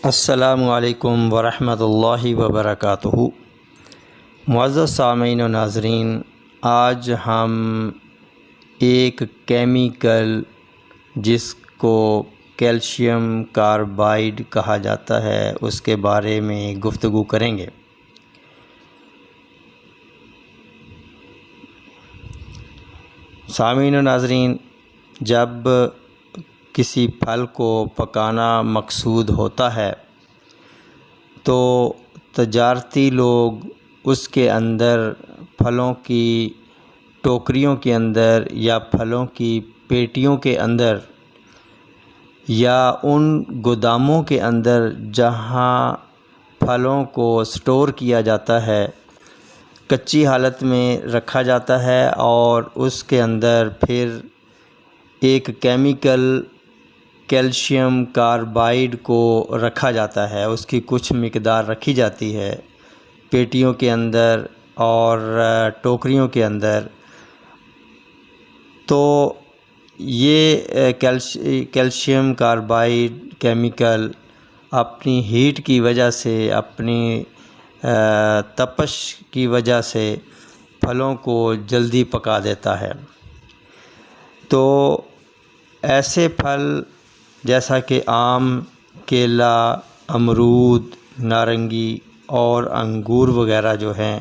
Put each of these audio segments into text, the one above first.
السلام علیکم ورحمۃ اللہ وبرکاتہ۔ معزز سامعین و ناظرین، آج ہم ایک کیمیکل جس کو کیلشیم کاربائڈ کہا جاتا ہے اس کے بارے میں گفتگو کریں گے۔ سامعین و ناظرین، جب کسی پھل کو پکانا مقصود ہوتا ہے تو تجارتی لوگ اس کے اندر پھلوں کی ٹوکریوں کے اندر یا پھلوں کی پیٹیوں کے اندر یا ان گوداموں کے اندر جہاں پھلوں کو سٹور کیا جاتا ہے، کچی حالت میں رکھا جاتا ہے اور اس کے اندر پھر ایک کیمیکل کیلشیم کاربائڈ کو رکھا جاتا ہے۔ اس کی کچھ مقدار رکھی جاتی ہے پیٹیوں کے اندر اور ٹوکریوں کے اندر۔ تو یہ کیلشیم کاربائڈ کیمیکل اپنی ہیٹ کی وجہ سے، اپنی تپش کی وجہ سے پھلوں کو جلدی پکا دیتا ہے۔ تو ایسے پھل جیسا کہ آم، کیلا، امرود، نارنگی اور انگور وغیرہ جو ہیں،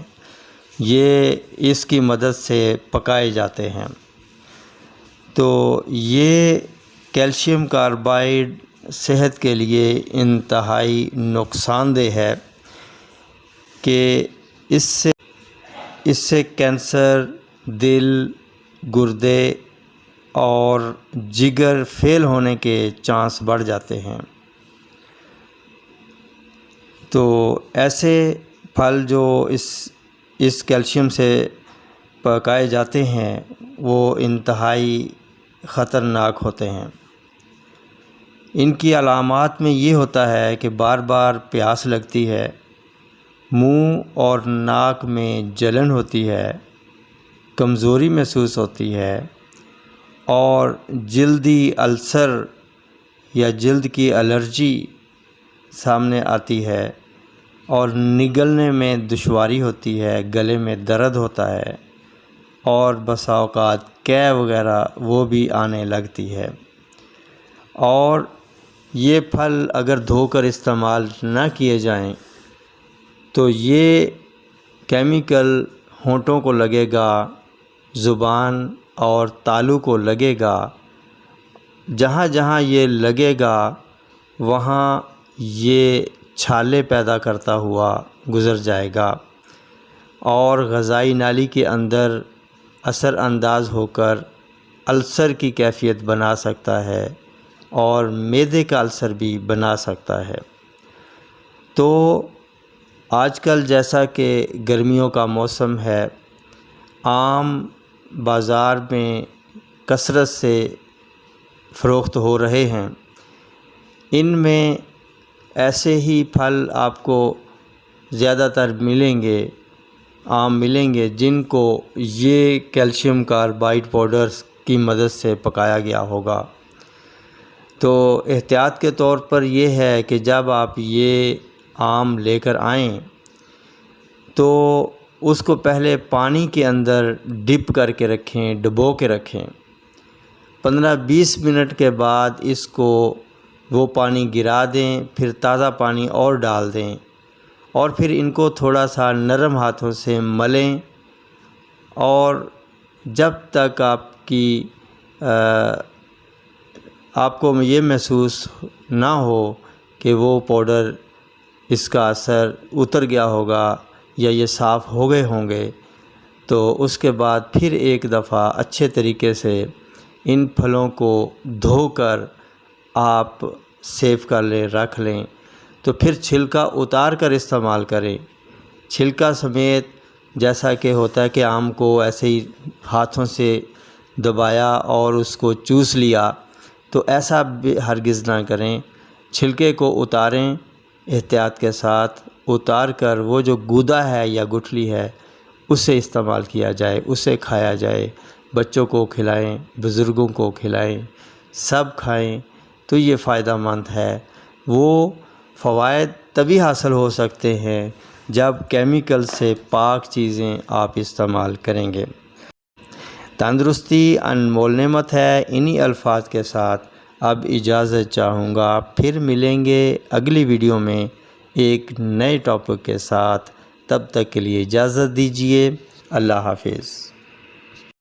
یہ اس کی مدد سے پکائے جاتے ہیں۔ تو یہ کیلشیم کاربائڈ صحت کے لیے انتہائی نقصان دہ ہے کہ اس سے کینسر، دل، گردے اور جگر فیل ہونے کے چانس بڑھ جاتے ہیں۔ تو ایسے پھل جو اس کیلشیم سے پکائے جاتے ہیں وہ انتہائی خطرناک ہوتے ہیں۔ ان کی علامات میں یہ ہوتا ہے کہ بار بار پیاس لگتی ہے، منہ اور ناک میں جلن ہوتی ہے، کمزوری محسوس ہوتی ہے اور جلدی السر یا جلد کی الرجی سامنے آتی ہے اور نگلنے میں دشواری ہوتی ہے، گلے میں درد ہوتا ہے اور بسا اوقات قے وغیرہ وہ بھی آنے لگتی ہے۔ اور یہ پھل اگر دھو کر استعمال نہ کیے جائیں تو یہ کیمیکل ہونٹوں کو لگے گا، زبان اور تالو کو لگے گا۔ جہاں جہاں یہ لگے گا وہاں یہ چھالے پیدا کرتا ہوا گزر جائے گا اور غذائی نالی کے اندر اثر انداز ہو کر السر کی کیفیت بنا سکتا ہے اور معدے کا السر بھی بنا سکتا ہے۔ تو آج کل جیسا کہ گرمیوں کا موسم ہے، آم بازار میں کثرت سے فروخت ہو رہے ہیں۔ ان میں ایسے ہی پھل آپ کو زیادہ تر آم ملیں گے جن کو یہ کیلشیم کاربائڈ پاؤڈرز کی مدد سے پکایا گیا ہوگا۔ تو احتیاط کے طور پر یہ ہے کہ جب آپ یہ آم لے کر آئیں تو اس کو پہلے پانی کے اندر ڈپ کر کے رکھیں، ڈبو کے رکھیں۔ 15-20 منٹ کے بعد اس کو وہ پانی گرا دیں، پھر تازہ پانی اور ڈال دیں اور پھر ان کو تھوڑا سا نرم ہاتھوں سے ملیں اور جب تک آپ کو یہ محسوس نہ ہو کہ وہ پاؤڈر اس کا اثر اتر گیا ہوگا یا یہ صاف ہو گئے ہوں گے، تو اس کے بعد پھر ایک دفعہ اچھے طریقے سے ان پھلوں کو دھو کر آپ سیو کر لیں، رکھ لیں۔ تو پھر چھلکا اتار کر استعمال کریں۔ چھلکا سمیت جیسا کہ ہوتا ہے کہ آم کو ایسے ہی ہاتھوں سے دبایا اور اس کو چوس لیا، تو ایسا بھی ہرگز نہ کریں۔ چھلکے کو اتاریں، احتیاط کے ساتھ اتار کر وہ جو گودا ہے یا گٹھلی ہے اسے استعمال کیا جائے، اسے کھایا جائے۔ بچوں کو کھلائیں، بزرگوں کو کھلائیں، سب کھائیں تو یہ فائدہ مند ہے۔ وہ فوائد تبھی حاصل ہو سکتے ہیں جب کیمیکل سے پاک چیزیں آپ استعمال کریں گے۔ تندرستی انمول نعمت ہے۔ انہی الفاظ کے ساتھ اب اجازت چاہوں گا، پھر ملیں گے اگلی ویڈیو میں ایک نئے ٹاپک کے ساتھ۔ تب تک کے لیے اجازت دیجیے۔ اللہ حافظ۔